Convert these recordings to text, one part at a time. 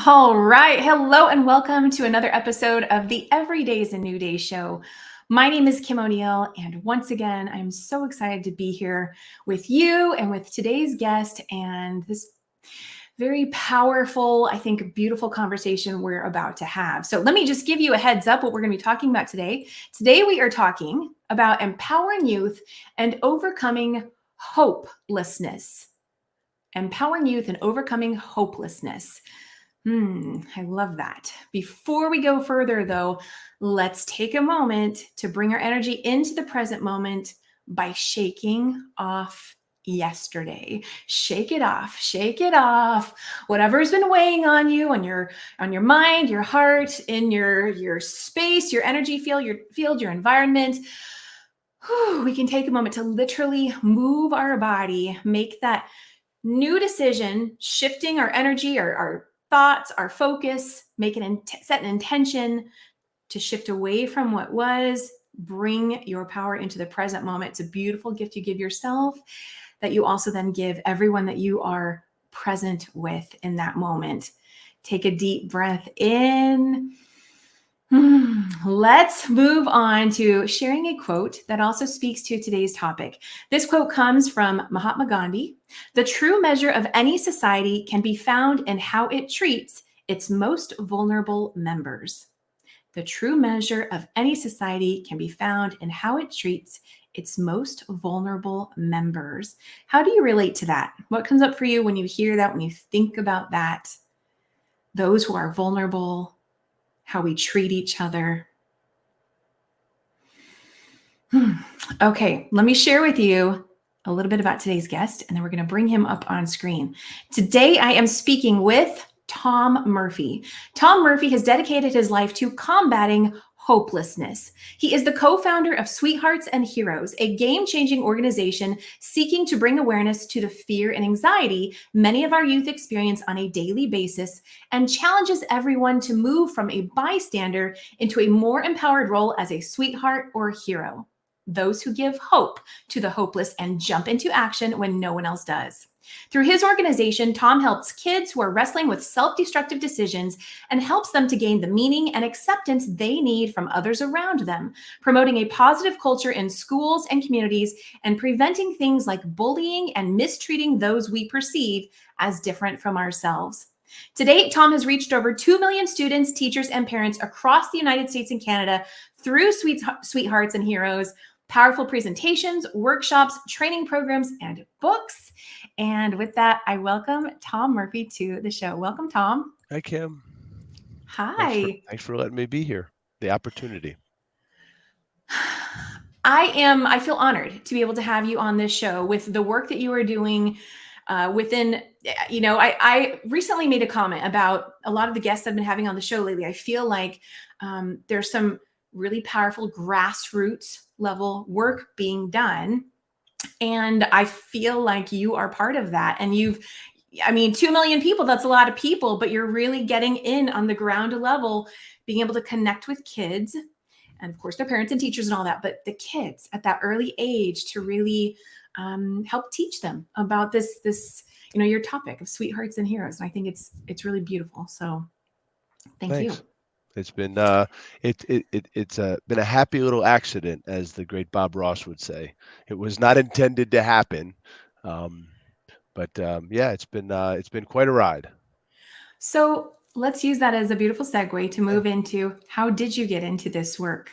All right. Hello and welcome to another episode of the Every Day is a New Day show. My name is Kim O'Neill, and once again, I'm so excited to be here with you and with today's guest and this very powerful, I think, beautiful conversation we're about to have. So let me just give you a heads up what we're going to be talking about today. Today, we are talking about empowering youth and overcoming hopelessness. Empowering youth and overcoming hopelessness. I love that. Before we go further, though, let's take a moment to bring our energy into the present moment by shaking off yesterday. Shake it off. Shake it off. Whatever's been weighing on you, on your mind, your heart, in your space, your energy field, your environment. We can take a moment to literally move our body, make that new decision, shifting our energy, our thoughts, our focus, set an intention to shift away from what was, bring your power into the present moment. It's a beautiful gift you give yourself that you also then give everyone that you are present with in that moment. Take a deep breath in. Let's move on to sharing a quote that also speaks to today's topic. This quote comes from Mahatma Gandhi. The true measure of any society can be found in how it treats its most vulnerable members. The true measure of any society can be found in how it treats its most vulnerable members. How do you relate to that? What comes up for you when you hear that, when you think about that? Those who are vulnerable, how we treat each other. Okay, let me share with you a little bit about today's guest, and then we're going to bring him up on screen. Today, I am speaking with Tom Murphy. Tom Murphy has dedicated his life to combating hopelessness. He is the co-founder of Sweethearts and Heroes, a game-changing organization seeking to bring awareness to the fear and anxiety many of our youth experience on a daily basis, and challenges everyone to move from a bystander into a more empowered role as a sweetheart or hero. Those who give hope to the hopeless and jump into action when no one else does. Through his organization, Tom helps kids who are wrestling with self-destructive decisions and helps them to gain the meaning and acceptance they need from others around them, promoting a positive culture in schools and communities and preventing things like bullying and mistreating those we perceive as different from ourselves. To date, Tom has reached over 2 million students, teachers, and parents across the United States and Canada through Sweethearts and Heroes, powerful presentations, workshops, training programs, and books. And with that, I welcome Tom Murphy to the show. Welcome, Tom. Hi, Kim. Hi. Thanks for letting me be here. The opportunity. I feel honored to be able to have you on this show with the work that you are doing within, I recently made a comment about a lot of the guests I've been having on the show lately. I feel like there's some really powerful grassroots level work being done. And I feel like you are part of that. And 2 million people, that's a lot of people, but you're really getting in on the ground level, being able to connect with kids and of course their parents and teachers and all that, but the kids at that early age to really help teach them about this, your topic of sweethearts and heroes. And I think it's really beautiful. So thank Thanks. you. It's been it's been a happy little accident, as the great Bob Ross would say. It was not intended to happen, but yeah, it's been quite a ride. So let's use that as a beautiful segue to move into how did you get into this work?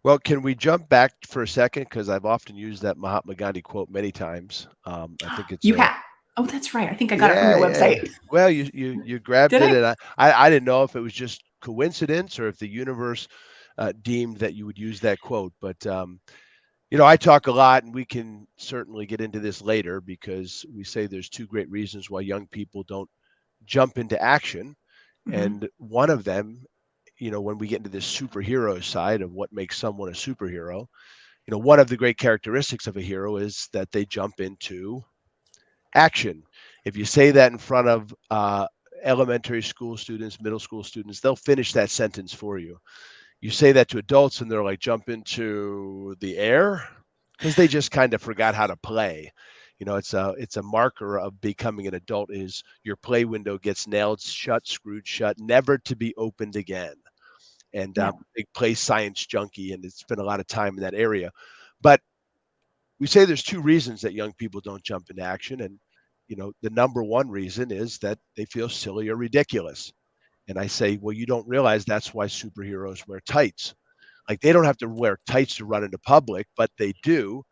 Well, can we jump back for a second, because I've often used that Mahatma Gandhi quote many times. I think it's You have. Oh, that's right. I think I got it from yeah, your yeah. website. Well, you grabbed Did it, I? and I didn't know if it was just coincidence or if the universe deemed that you would use that quote. But I talk a lot, and we can certainly get into this later, because we say there's two great reasons why young people don't jump into action, Mm-hmm. and one of them, when we get into this superhero side of what makes someone a superhero, one of the great characteristics of a hero is that they jump into action. If you say that in front of elementary school students, middle school students, they'll finish that sentence for you. You say that to adults, and they're like, jump into the air, because they just kind of forgot how to play. It's a marker of becoming an adult is your play window gets nailed shut, screwed shut, never to be opened again. And Yeah. big play science junkie, and it's spent a lot of time in that area. But we say there's two reasons that young people don't jump into action, and the number one reason is that they feel silly or ridiculous. And I say, well, you don't realize that's why superheroes wear tights. Like they don't have to wear tights to run into public, but they do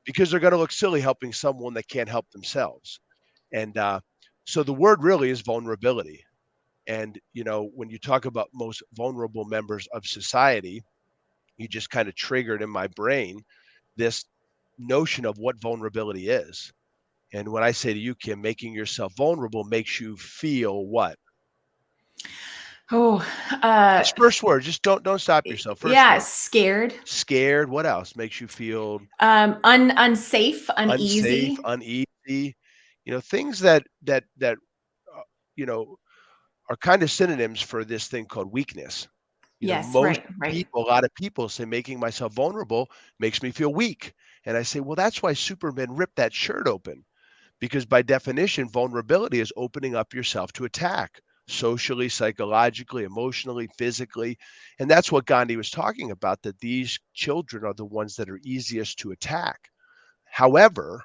because they're going to look silly helping someone that can't help themselves. And so the word really is vulnerability. And when you talk about most vulnerable members of society, you just kind of triggered in my brain this notion of what vulnerability is. And when I say to you, Kim, making yourself vulnerable makes you feel what? Oh, Just first word. Just don't stop yourself. First yeah, word. scared, Scared. What else makes you feel unsafe, unsafe, uneasy. uneasy? Things that uh, you know are kind of synonyms for this thing called weakness. Yes, Most right. people, a lot of people say making myself vulnerable makes me feel weak. And I say, well, that's why Superman ripped that shirt open, because by definition, vulnerability is opening up yourself to attack socially, psychologically, emotionally, physically. And that's what Gandhi was talking about, that these children are the ones that are easiest to attack. However,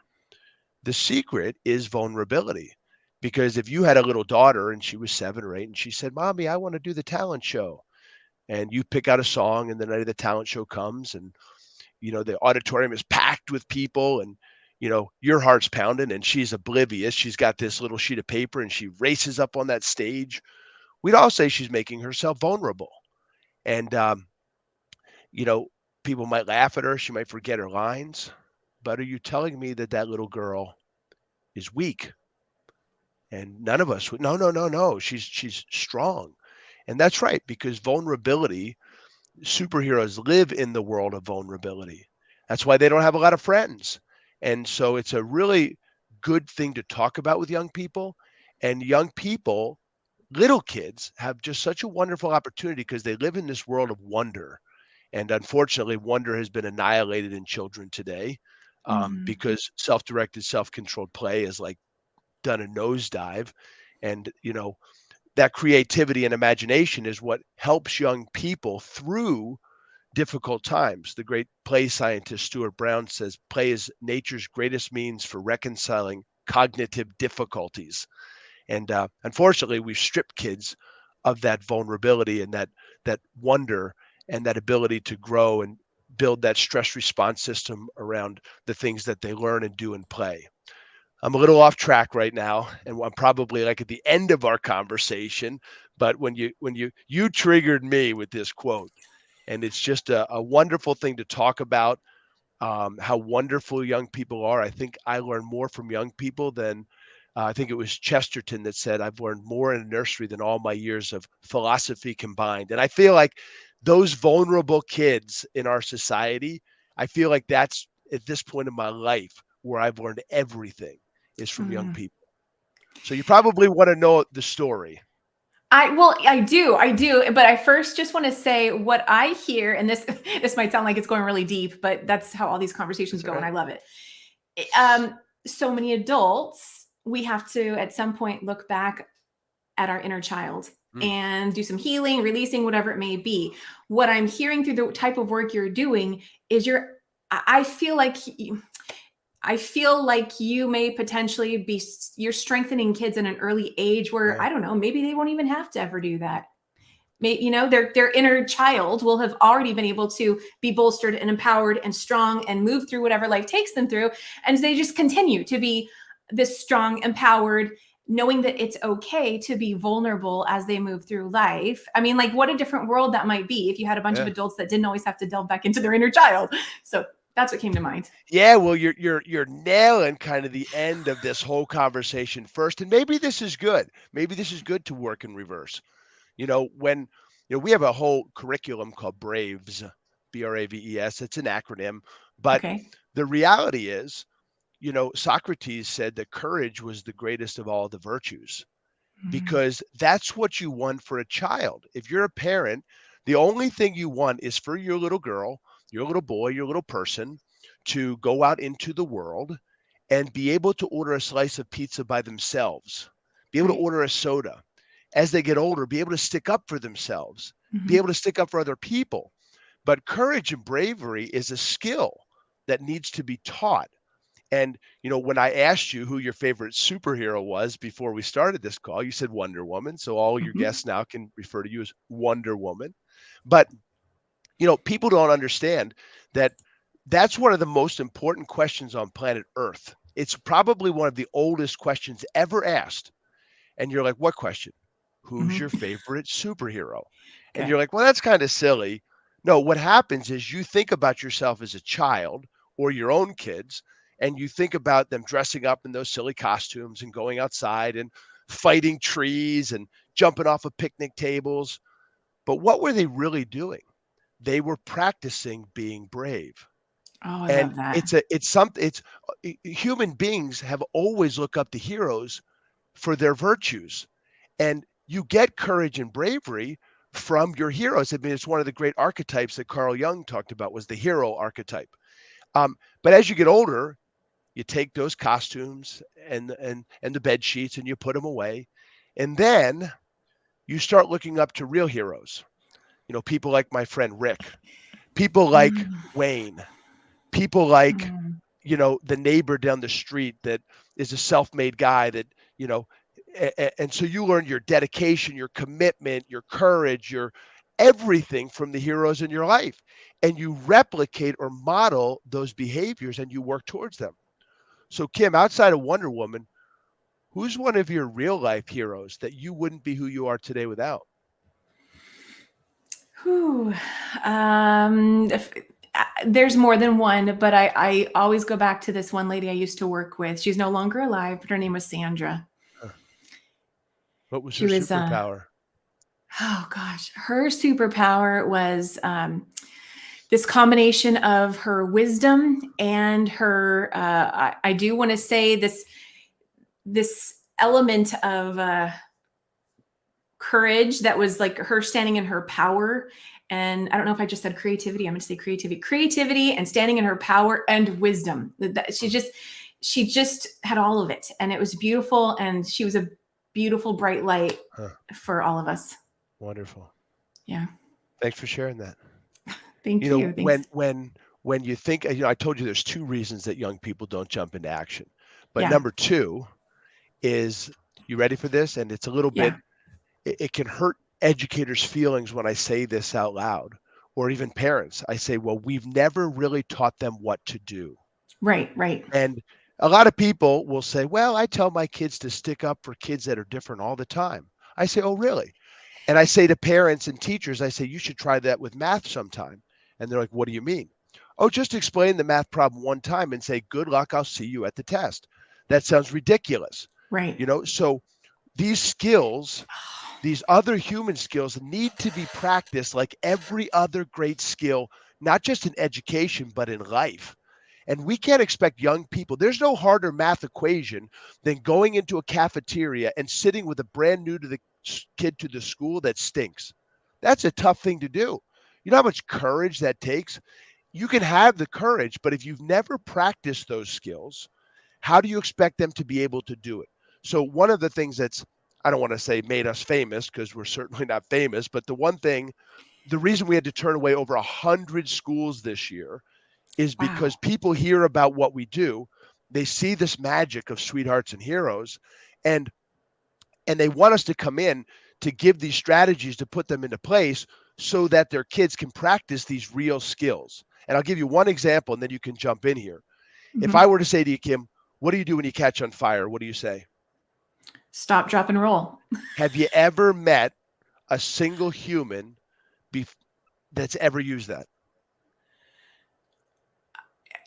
the secret is vulnerability. Because if you had a little daughter and she was 7 or 8 and she said, Mommy, I want to do the talent show, and you pick out a song and the night of the talent show comes, and the auditorium is packed with people, and your heart's pounding and she's oblivious, she's got this little sheet of paper and she races up on that stage, we'd all say she's making herself vulnerable. And you know people might laugh at her, she might forget her lines, but are you telling me that that little girl is weak? And none of us would. No, no, no, no, she's strong. And that's right, because vulnerability, superheroes live in the world of vulnerability. That's why they don't have a lot of friends. And so it's a really good thing to talk about with young people. And young people, little kids, have just such a wonderful opportunity because they live in this world of wonder. And unfortunately, wonder has been annihilated in children today, Hmm. because self directed, self controlled play has like done a nosedive. And, that creativity and imagination is what helps young people through difficult times. The great play scientist Stuart Brown says play is nature's greatest means for reconciling cognitive difficulties. And unfortunately, we've stripped kids of that vulnerability and that wonder and that ability to grow and build that stress response system around the things that they learn and do and play. I'm a little off track right now, and I'm probably like at the end of our conversation. But when you triggered me with this quote, and it's just a wonderful thing to talk about, how wonderful young people are. I think I learn more from young people than I think it was Chesterton that said, I've learned more in a nursery than all my years of philosophy combined. And I feel like those vulnerable kids in our society, I feel like that's at this point in my life where I've learned everything is from young Mm. people. So you probably want to know the story. I do, but I first just want to say what I hear, and this this might sound like it's going really deep, but that's how all these conversations That's all go, and right. I love it. So many adults, we have to at some point look back at our inner child Mm, and do some healing, releasing, whatever it may be. What I'm hearing through the type of work you're doing is I feel like you may potentially be you're strengthening kids in an early age where yeah. I don't know, maybe they won't even have to ever do that. Their inner child will have already been able to be bolstered and empowered and strong and move through whatever life takes them through, and they just continue to be this strong, empowered, knowing that it's okay to be vulnerable as they move through life. I mean, like, what a different world that might be if you had a bunch of Yeah. adults that didn't always have to delve back into their inner child. So that's what came to mind. Yeah, well, you're nailing kind of the end of this whole conversation first, and maybe this is good. Maybe this is good to work in reverse. When we have a whole curriculum called Braves, Braves. It's an acronym, but Okay. the reality is, Socrates said that courage was the greatest of all the virtues, Mm. because that's what you want for a child. If you're a parent, the only thing you want is for your little girl, your little boy, your little person to go out into the world and be able to order a slice of pizza by themselves, be able to Right. order a soda. As they get older, be able to stick up for themselves, be able Hmm. to stick up for other people. But courage and bravery is a skill that needs to be taught. And, when I asked you who your favorite superhero was before we started this call, you said Wonder Woman. So all your Hmm. guests now can refer to you as Wonder Woman. But, people don't understand that that's one of the most important questions on planet Earth. It's probably one of the oldest questions ever asked. And you're like, what question? Who's Hmm. your favorite superhero? And Okay. you're like, well, that's kind of silly. No, what happens is you think about yourself as a child or your own kids, and you think about them dressing up in those silly costumes and going outside and fighting trees and jumping off of picnic tables. But what were they really doing? They were practicing being brave. Oh, I And love that. it's something, human beings have always looked up to heroes for their virtues. And you get courage and bravery from your heroes. I mean, it's one of the great archetypes that Carl Jung talked about was the hero archetype. But as you get older, you take those costumes and the bed sheets and you put them away, and then you start looking up to real heroes. People like my friend Rick, people like Mm, Wayne, people like mm. the neighbor down the street that is a self-made guy that you know and so you learn your dedication, your commitment, your courage, your everything from the heroes in your life, and you replicate or model those behaviors and you work towards them. So Kim, outside of Wonder Woman, who's one of your real life heroes that you wouldn't be who you are today without? Whew. There's more than one, but I always go back to this one lady I used to work with. She's no longer alive, but her name was Sandra. Huh. What was her She was, superpower? oh gosh, her superpower was this combination of her wisdom and her, I do want to say this element of courage that was like her standing in her power. And I don't know if I just said creativity. I'm going to say creativity and standing in her power and wisdom. Hmm. She just had all of it, and it was beautiful. And she was a beautiful, bright light Huh. for all of us. Wonderful. Yeah. Thanks for sharing that. Thank you know you. Thanks. when you think, I told you there's two reasons that young people don't jump into action, but Yeah. number two is, you ready for this? And it's a little bit, Yeah. it can hurt educators feelings when I say this out loud, or even parents. I say, well, we've never really taught them what to do. Right. Right. And a lot of people will say, well, I tell my kids to stick up for kids that are different all the time. I say, oh really? And I say to parents and teachers, I say, you should try that with math sometime. And they're like, what do you mean? Oh, just explain the math problem one time and say, good luck, I'll see you at the test. That sounds ridiculous. Right. So these skills, these other human skills need to be practiced like every other great skill, not just in education, but in life. And we can't expect young people, there's no harder math equation than going into a cafeteria and sitting with a brand new to the kid to the school that stinks. That's a tough thing to do. You know how much courage that takes? You can have the courage, but if you've never practiced those skills, how do you expect them to be able to do it? So, one of the things that's, I don't want to say made us famous because we're certainly not famous, but the reason we had to turn away over 100 schools this year is because Wow. people hear about what we do. They see this magic of sweethearts and heroes, and they want us to come in to give these strategies to put them into place so that their kids can practice these real skills. And I'll give you one example and then you can jump in here. If I Hmm. were to say to you, Kim, what do you do when you catch on fire? What do you say? Stop, drop, and roll. Have you ever met a single human bef- that's ever used that?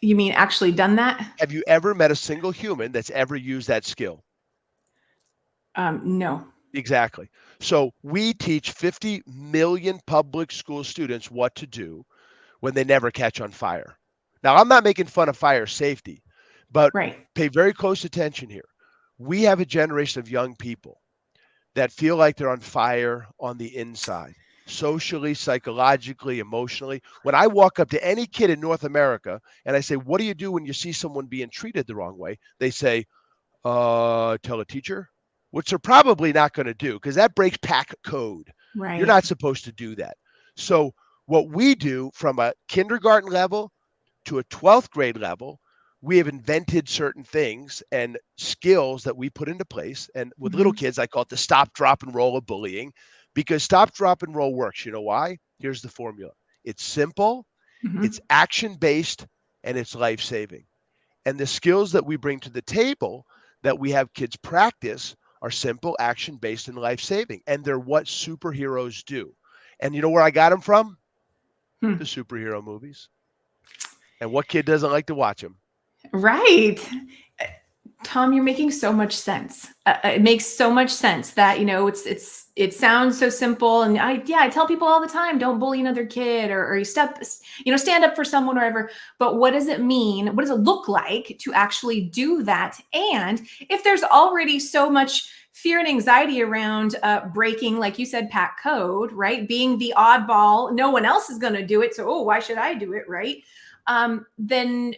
You mean actually done that? Have you ever met a single human that's ever used that skill? No. Exactly. So we teach 50 million public school students what to do when they never catch on fire. Now, I'm not making fun of fire safety, but Right. pay very close attention here. We have a generation of young people that feel like they're on fire on the inside. socially, psychologically, emotionally. When I walk up to any kid in North America and I say, "What do you do when you see someone being treated the wrong way?" They say, tell a teacher, which they're probably not going to do because that breaks pack code. You're Right. not supposed to do that. So, what we do from a kindergarten level to a 12th grade level, we have invented certain things and skills that we put into place. And with little Hmm. kids, I call it the stop, drop, and roll of bullying because stop, drop, and roll works. You know why? Here's the formula: it's simple, it's Hmm. action based, and it's life saving. And the skills that we bring to the table that we have kids practice are simple, action based, and life saving. And they're what superheroes do. And you know where I got them from? Hmm. The superhero movies. And what kid doesn't like to watch them? Right. Tom, you're making so much sense. It makes so much sense that, it sounds so simple. And I tell people all the time, don't bully another kid, or you stand up for someone or whatever. But what does it mean? What does it look like to actually do that? And if there's already so much fear and anxiety around breaking, like you said, pack code, right? Being the oddball, no one else is going to do it. So, oh, why should I do it? Right. Then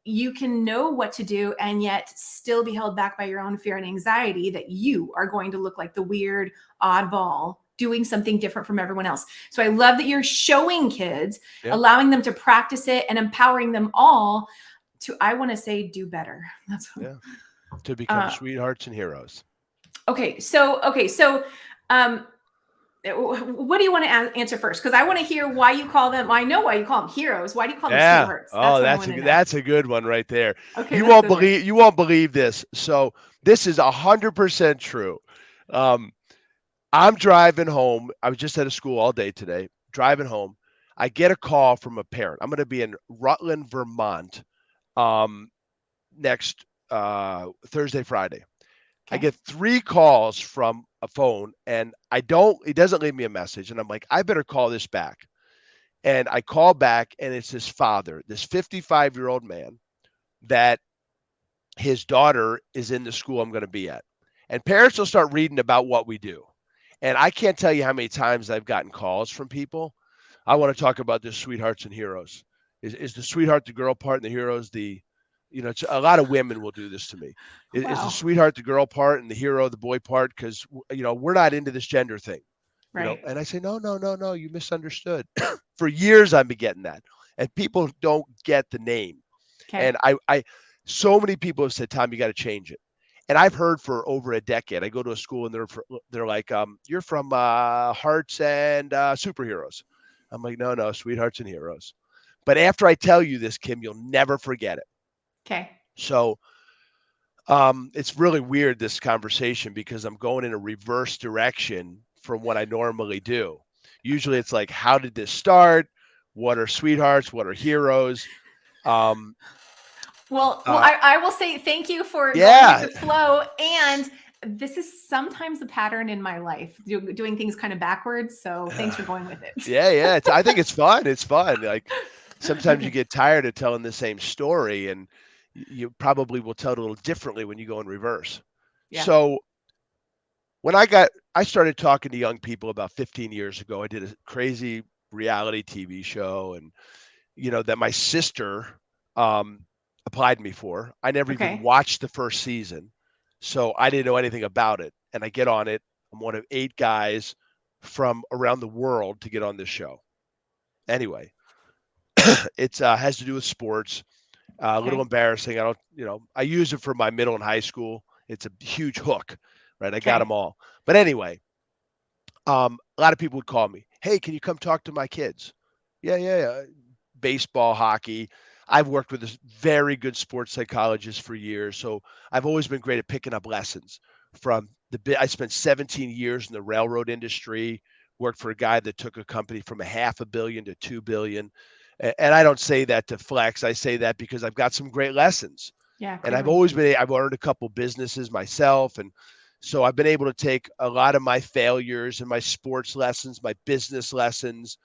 you can know what to do and yet still be held back by your own fear and anxiety that you are going to look like the weird oddball doing something different from everyone else. So I love that you're showing kids, Yeah. allowing them to practice it and empowering them all to, I want to say, do better. That's Yeah. To become uh, sweethearts and heroes. okay. So um, what do you want to answer first? Because I want to hear why you call them. Well, I know why you call them heroes. Why do you call them Yeah. sweethearts? Oh, That's what I want to know. that's a good one right there. Okay, that's a good one. You won't believe this. So this is 100% true. Um, I'm driving home. I was just at a school all day today. Driving home, I get a call from a parent. I'm going to be in Rutland, Vermont, um, next Thursday, Friday. I Okay. get 3 calls from a phone, and I don't. It doesn't leave me a message, and I'm like, I better call this back. And I call back, and it's his father, this 55-year-old man, that his daughter is in the school I'm going to be at. And parents will start reading about what we do. And I can't tell you how many times I've gotten calls from people. I want to talk about this sweethearts and heroes. Is the sweetheart the girl part and the heroes the, it's a lot of women will do this to me. Is the Wow. sweetheart the girl part and the hero the boy part? Because, we're not into this gender thing, Right. And I say, no, no, no, no, you misunderstood. For years, I've been getting that. And people don't get the name. And Okay. so many people have said, Tom, you got to change it. And I've heard for over a decade. I go to a school and they're like, you're from Hearts and Superheroes. I'm like, no, no, Sweethearts and Heroes. But after I tell you this, Kim, you'll never forget it. Okay. So it's really weird, this conversation, because I'm going in a reverse direction from what I normally do. Usually it's like, how did this start? What are sweethearts? What are heroes? Um, Well, uh, I will say thank you for going with yeah, the flow. And this is sometimes a pattern in my life, doing things kind of backwards. So thanks for going with it. yeah. I think it's fun. It's fun. Like sometimes you Okay. get tired of telling the same story, and you probably will tell it a little differently when you go in reverse. Yeah. So when I started talking to young people about 15 years ago. I did a crazy reality TV show, and that my sister um, applied me for. I never even Okay. watched the first season, so I didn't know anything about it. And I get on it. I'm one of 8 guys from around the world to get on this show. Anyway, it has to do with sports. A little Okay. embarrassing. I don't, I use it for my middle and high school. It's a huge hook, right? I got them Okay. all. But anyway, a lot of people would call me, "Hey, can you come talk to my kids?" Yeah, yeah, yeah. Baseball, hockey. I've worked with a very good sports psychologist for years, so I've always been great at picking up lessons from the bit. I spent 17 years in the railroad industry. Worked for a guy that took a company from a half a billion to 2 billion. And I don't say that to flex. I say that because I've got some great lessons, Yeah, and clearly. I've owned a couple businesses myself, and so I've been able to take a lot of my failures and my sports lessons, my business lessons,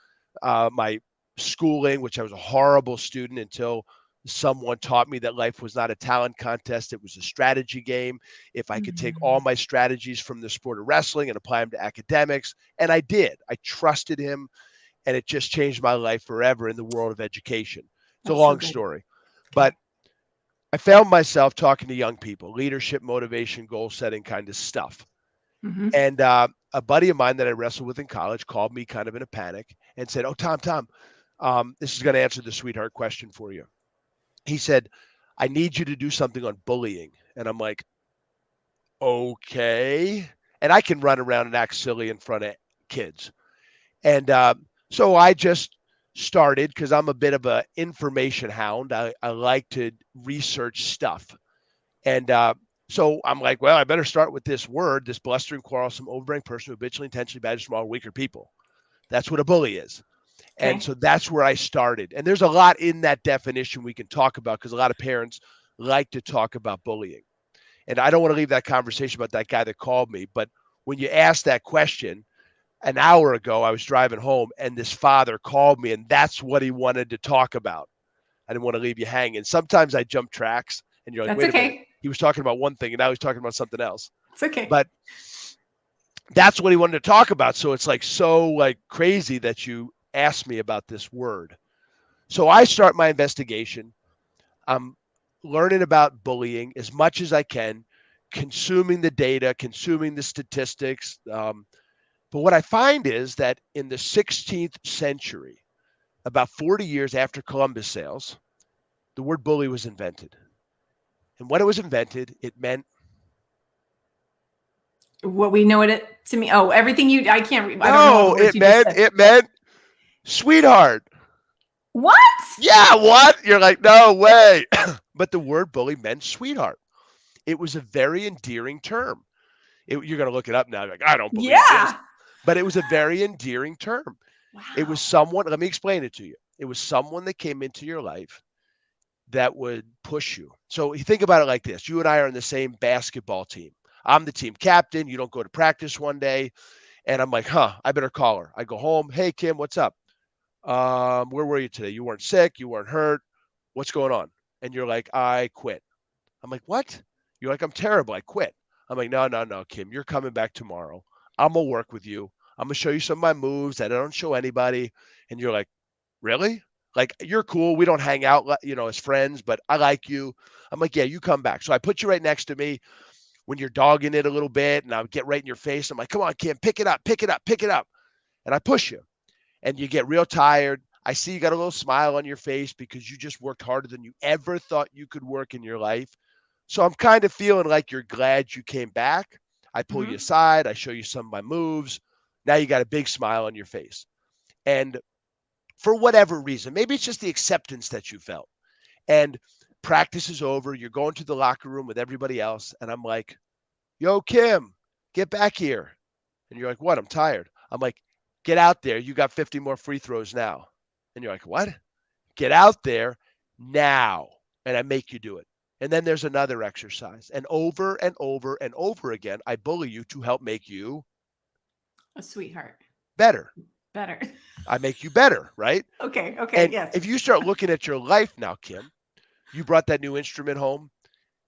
my schooling, which I was a horrible student until Someone taught me that life was not a talent contest, it was a strategy game. If I could take all Mm. my strategies from the sport of wrestling and apply them to academics, and I did. I trusted him, and it just changed my life forever in the world of education. It's a That's so long good. story, but Okay. I found myself talking to young people, leadership, motivation, goal setting kind of stuff. Hmm. And a buddy of mine that I wrestled with in college called me kind of in a panic and said, "Oh, Tom, this is going to answer the sweetheart question for you." He said, "I need you to do something on bullying." And I'm like, "Okay." And I can run around and act silly in front of kids. And so I just started because I'm a bit of an information hound. I like to research stuff. And so I'm like, well, I better start with this word, this blustering, quarrelsome, overbearing person who habitually intentionally badgers small, weaker people. That's what a bully is. And Okay. so that's where I started. And there's a lot in that definition we can talk about because a lot of parents like to talk about bullying. And I don't want to leave that conversation about that guy that called me. But when you ask that question, an hour ago, I was driving home and this father called me, and that's what he wanted to talk about. I didn't want to leave you hanging. Sometimes I jump tracks and you're like, That's wait a minute. okay. He was talking about one thing and now he's talking about something else. It's okay. But that's what he wanted to talk about. So it's like so like crazy that you asked me about this word. So I start my investigation. I'm learning about bullying as much as I can, consuming the data, consuming the statistics. But what I find is that in the 16th century, about 40 years after Columbus sails, the word bully was invented. And when it was invented, it meant What we know it to me. Oh, everything you. I can't read. I don't know all the no, words you just said. it meant sweetheart. What? Yeah, what? You're like, no way. But the word bully meant sweetheart. It was a very endearing term. You're going to look it up now. You're like, I don't believe this. Yeah. But it was a very endearing term. It was Wow. someone, let me explain it to you. It was someone that came into your life that would push you. So you think about it like this. You and I are on the same basketball team. I'm the team captain. You don't go to practice one day. And I'm like, I better call her. I go home. Hey, Kim, what's up? Where were you today? You weren't sick. You weren't hurt. What's going on? And you're like, I quit. I'm like, what? You're like, I'm terrible. I quit. I'm like, no, Kim, you're coming back tomorrow. I'm going to work with you. I'm going to show you some of my moves that I don't show anybody. And you're like, really? Like, you're cool. We don't hang out, as friends, but I like you. I'm like, yeah, you come back. So I put you right next to me when you're dogging it a little bit, and I would get right in your face. I'm like, come on, Kim, pick it up, pick it up, pick it up. And I push you, and you get real tired. I see you got a little smile on your face because you just worked harder than you ever thought you could work in your life. So I'm kind of feeling like you're glad you came back. I pull you Hmm. aside. I show you some of my moves. Now you got a big smile on your face. And for whatever reason, maybe it's just the acceptance that you felt. And practice is over. You're going to the locker room with everybody else. And I'm like, yo, Kim, get back here. And you're like, what? I'm tired. I'm like, get out there. You got 50 more free throws now. And you're like, what? Get out there now. And I make you do it. And then there's another exercise. And over and over and over again, I bully you to help make you A sweetheart. better. Better. I make you better, right? Okay. Okay. And Yes. if you start looking at your life now, Kim, you brought that new instrument home.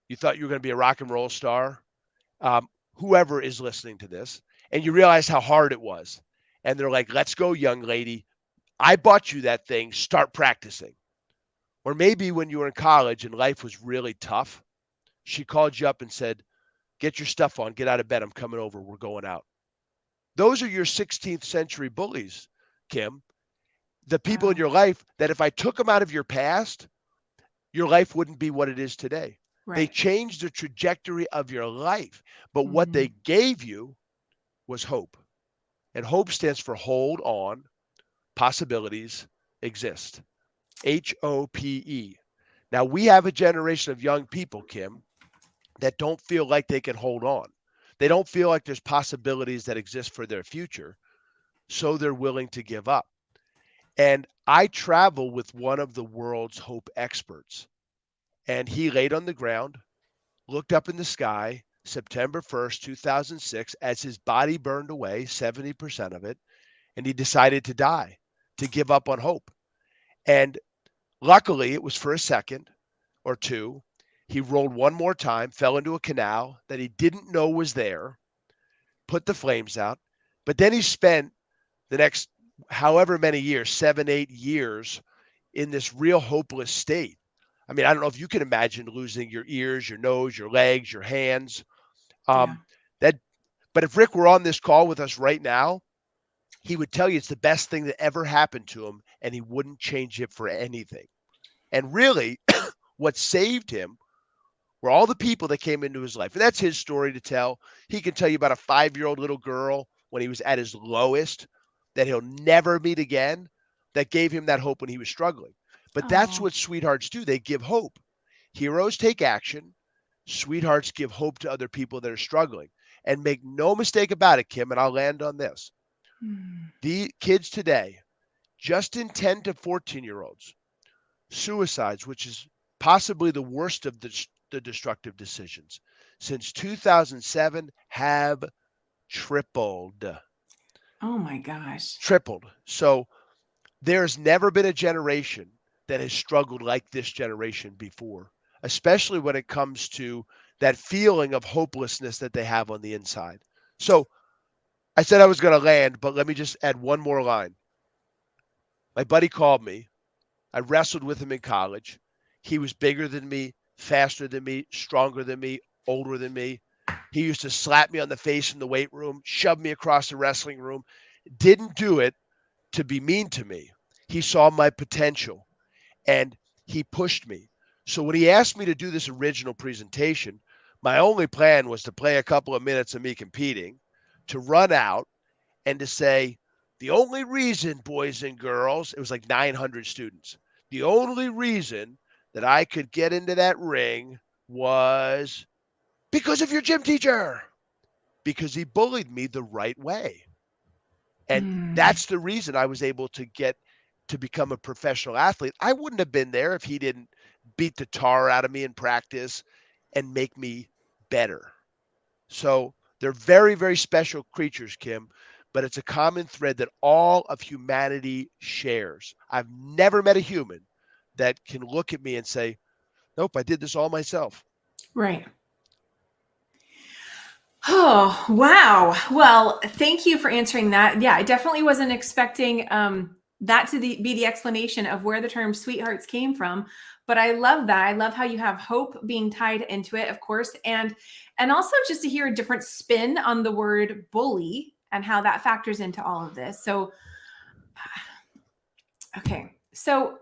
You thought you were going to be a rock and roll star. Whoever is listening to this, and you realize how hard it was. And they're like, let's go, young lady. I bought you that thing. Start practicing. Or maybe when you were in college and life was really tough, she called you up and said, get your stuff on, get out of bed. I'm coming over. We're going out. Those are your 16th century bullies, Kim. The people in Wow. your life that if I took them out of your past, your life wouldn't be what it is today. They Right. changed the trajectory of your life. But what Hmm. they gave you was hope. And hope stands for hold on, possibilities exist. HOPE. Now, we have a generation of young people, Kim, that don't feel like they can hold on. They don't feel like there's possibilities that exist for their future. So they're willing to give up. And I travel with one of the world's hope experts. And he laid on the ground, looked up in the sky, September 1st, 2006, as his body burned away, 70% of it, and he decided to die, to give up on hope. And Luckily, it was for a second or two. He rolled one more time, fell into a canal that he didn't know was there, put the flames out. But then he spent the next however many years, 7, 8 years, in this real hopeless state. I mean, I don't know if you can imagine losing your ears, your nose, your legs, your hands. Yeah. Um, that, but if Rick were on this call with us right now, he would tell you it's the best thing that ever happened to him, and he wouldn't change it for anything. And really, what saved him were all the people that came into his life. And that's his story to tell. He can tell you about a 5-year-old little girl when he was at his lowest that he'll never meet again that gave him that hope when he was struggling. But that's Oh. what sweethearts do. They give hope. Heroes take action. Sweethearts give hope to other people that are struggling. And make no mistake about it, Kim, and I'll land on this. Hmm. The kids today, just in 10 to 14-year-olds, suicides, which is possibly the worst of the destructive decisions, since 2007 have tripled. Oh my gosh. Tripled. So there's never been a generation that has struggled like this generation before, especially when it comes to that feeling of hopelessness that they have on the inside. So I said I was going to land, but let me just add one more line. My buddy called me. I wrestled with him in college. He was bigger than me, faster than me, stronger than me, older than me. He used to slap me on the face in the weight room, shove me across the wrestling room. Didn't do it to be mean to me. He saw my potential and he pushed me. So when he asked me to do this original presentation, my only plan was to play a couple of minutes of me competing, to run out and to say, the only reason, boys and girls, it was like 900 students, the only reason that I could get into that ring was because of your gym teacher, because he bullied me the right way. And Hmm. that's the reason I was able to get to become a professional athlete. I wouldn't have been there if he didn't beat the tar out of me in practice and make me better. So they're very, very special creatures, Kim, but it's a common thread that all of humanity shares. I've never met a human that can look at me and say, nope, I did this all myself. Right. Oh, wow. Well, thank you for answering that. Yeah, I definitely wasn't expecting that to be the explanation of where the term sweethearts came from. But I love that. I love how you have hope being tied into it, of course, and also just to hear a different spin on the word bully and how that factors into all of this. So, okay. So,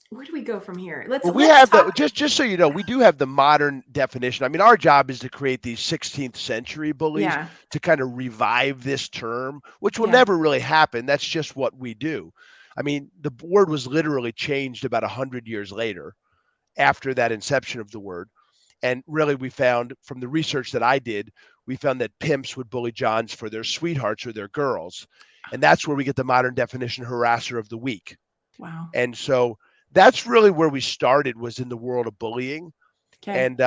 where do we go from here? Let's Well, we let's have talk. the just so you know, we do have the modern definition. I mean, our job is to create these 16th century bullies Yeah. to kind of revive this term, which will Yeah. never really happen. That's just what we do. I mean, the word was literally changed about 100 years later after that inception of the word. And really, we found from the research that I did, we found that pimps would bully Johns for their sweethearts or their girls. And that's where we get the modern definition harasser of the week. Wow. And so that's really where we started was in the world of bullying. Okay. And,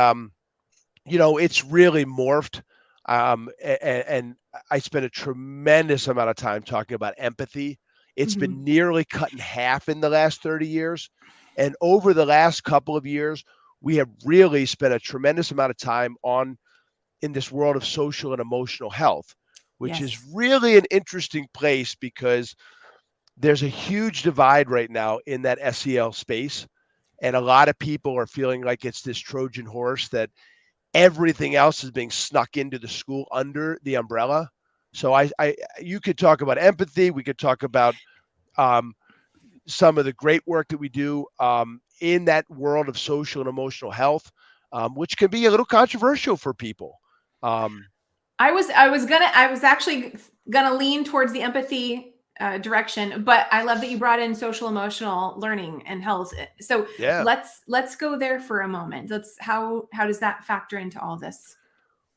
it's really morphed. And I spent a tremendous amount of time talking about empathy. It's Hmm. been nearly cut in half in the last 30 years. And over the last couple of years, we have really spent a tremendous amount of time on in this world of social and emotional health, which is Yes. really an interesting place because there's a huge divide right now in that SEL space. And a lot of people are feeling like it's this Trojan horse that everything else is being snuck into the school under the umbrella. So you could talk about empathy. We could talk about um, some of the great work that we do in that world of social and emotional health, which can be a little controversial for people. Um, I was actually gonna lean towards the empathy direction, but I love that you brought in social emotional learning and health. So yeah. let's go there for a moment. Let's how does that factor into all this?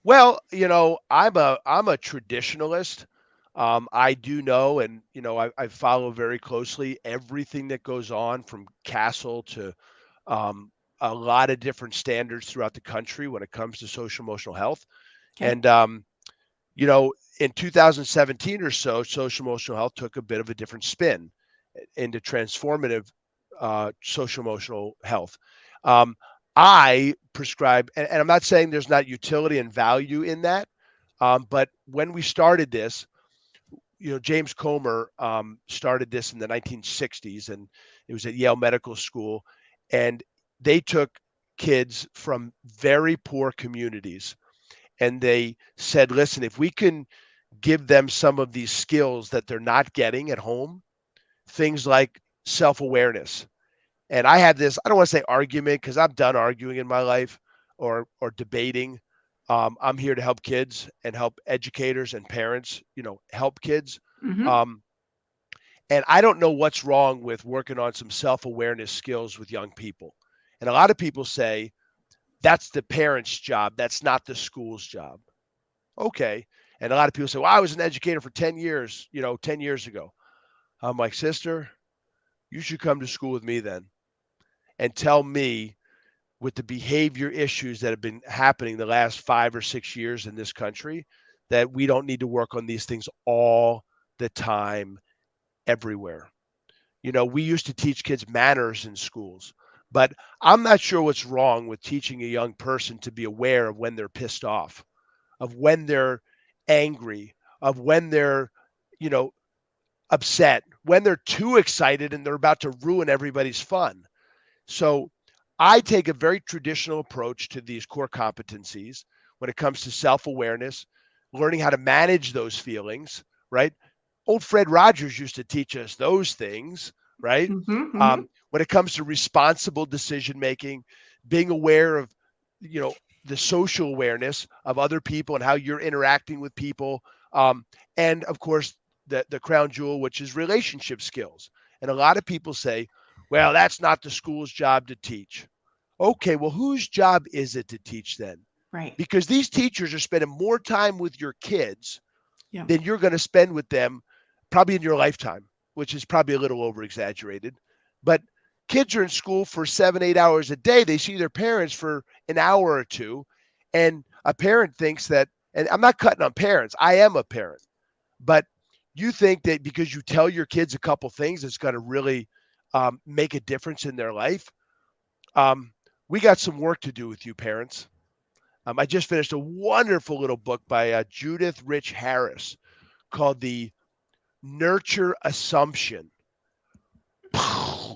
Well, I'm a traditionalist. I do know, and I follow very closely everything that goes on from Castle to um, a lot of different standards throughout the country when it comes to social emotional health. Okay. And in 2017 or so, social emotional health took a bit of a different spin into transformative social emotional health. Um, I prescribe, and I'm not saying there's not utility and value in that, but when we started this, James Comer started this in the 1960s, and it was at Yale Medical School, and they took kids from very poor communities, and they said, listen, if we can give them some of these skills that they're not getting at home, things like self-awareness. And I have this, I don't want to say argument because I'm done arguing in my life or debating. I'm here to help kids and help educators and parents, help kids. Mm-hmm. Um, and I don't know what's wrong with working on some self-awareness skills with young people. And a lot of people say that's the parent's job. That's not the school's job. Okay. And a lot of people say, well, I was an educator for 10 years, 10 years ago. I'm like, sister, you should come to school with me then and tell me with the behavior issues that have been happening the last 5 or 6 years in this country that we don't need to work on these things all the time, everywhere. We used to teach kids manners in schools, but I'm not sure what's wrong with teaching a young person to be aware of when they're pissed off, of when they're angry, of when they're, you know, upset, when they're too excited and they're about to ruin everybody's fun. So I take a very traditional approach to these core competencies when it comes to self awareness, learning how to manage those feelings, right? Old Fred Rogers used to teach us those things, right? Mm-hmm. Mm-hmm. When it comes to responsible decision making, being aware of, you know, the social awareness of other people and how you're interacting with people, and of course the crown jewel, which is relationship skills. And a lot of people say, "Well, that's not the school's job to teach." Okay, well, whose job is it to teach then? Right. Because these teachers are spending more time with your kids Yeah. than you're going to spend with them probably in your lifetime, which is probably a little over exaggerated. But kids are in school for 7, 8 hours a day. They see their parents for an hour or two. And a parent thinks that, and I'm not cutting on parents, I am a parent, but you think that because you tell your kids a couple things, it's going to really make a difference in their life. Um, we got some work to do with you, parents. I just finished a wonderful little book by Judith Rich Harris called The Nurture Assumption.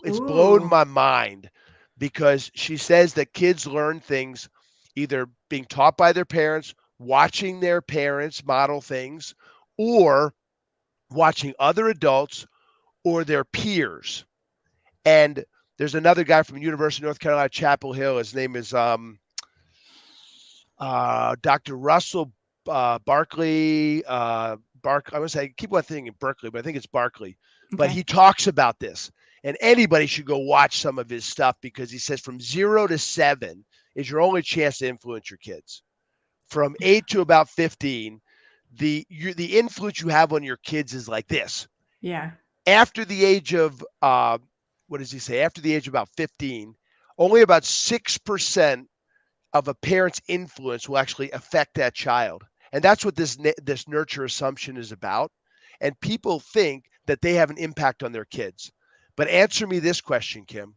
It's blown Ooh. my mind because she says that kids learn things either being taught by their parents, watching their parents model things, or watching other adults or their peers. And there's another guy from University of North Carolina, Chapel Hill. His name is Dr. Russell Barkley. I would say I keep on thinking Berkeley, but I think it's Barkley. But Okay. he talks about this, and anybody should go watch some of his stuff because he says from 0 to 7 is your only chance to influence your kids. From 8 to about 15, the influence you have on your kids is like this. Yeah. After the age of what does he say? After the age of about 15, only about 6% of a parent's influence will actually affect that child. And that's what this nurture assumption is about. And people think that they have an impact on their kids. But answer me this question, Kim.